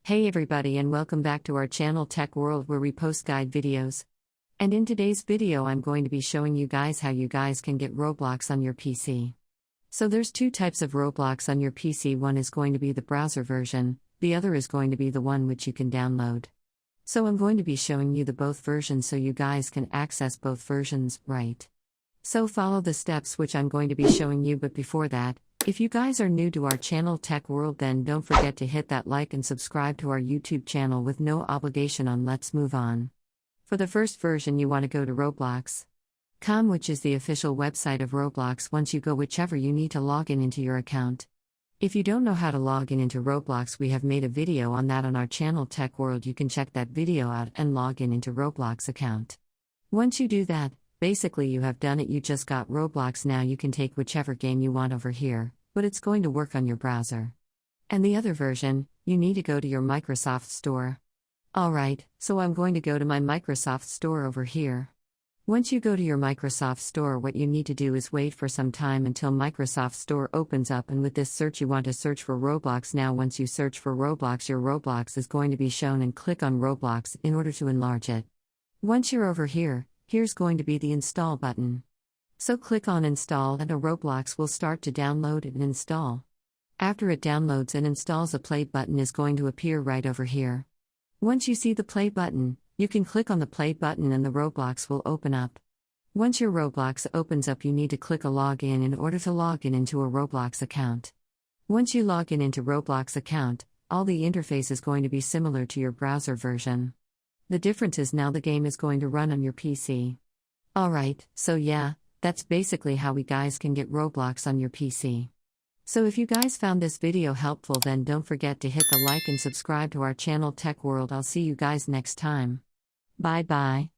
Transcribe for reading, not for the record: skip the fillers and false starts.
Hey everybody and welcome back to our channel Tech World where we post guide videos. And in today's video I'm going to be showing you guys how you guys can get Roblox on your PC. So there's two types of Roblox on your PC. One is going to be the browser version, the other is going to be the one which you can download. So I'm going to be showing you the both versions so you guys can access both versions, right? So follow the steps which I'm going to be showing you, but before that, if you guys are new to our channel Tech World, then don't forget to hit that like and subscribe to our YouTube channel with no obligation on. Let's move on. For the first version you want to go to Roblox.com, which is the official website of Roblox. Once you go whichever, you need to log in into your account. If you don't know how to log in into Roblox, we have made a video on that on our channel Tech World. You can check that video out and log in into Roblox account. Once you do that, basically you have done it. You just got Roblox. Now you can take whichever game you want over here, but it's going to work on your browser. And the other version, you need to go to your Microsoft Store. Alright, so I'm going to go to my Microsoft Store over here. Once you go to your Microsoft Store, what you need to do is wait for some time until Microsoft Store opens up, and with this search you want to search for Roblox. Now once you search for Roblox, your Roblox is going to be shown, and click on Roblox in order to enlarge it. Once you're over here, here's going to be the install button. So click on install and a Roblox will start to download and install. After it downloads and installs, a play button is going to appear right over here. Once you see the play button, you can click on the play button and the Roblox will open up. Once your Roblox opens up, you need to click a login in order to log in into a Roblox account. Once you log in into Roblox account, all the interface is going to be similar to your browser version. The difference is now the game is going to run on your PC. Alright, so yeah, that's basically how we guys can get Roblox on your PC. So if you guys found this video helpful, then don't forget to hit the like and subscribe to our channel Tech World. I'll see you guys next time. Bye bye.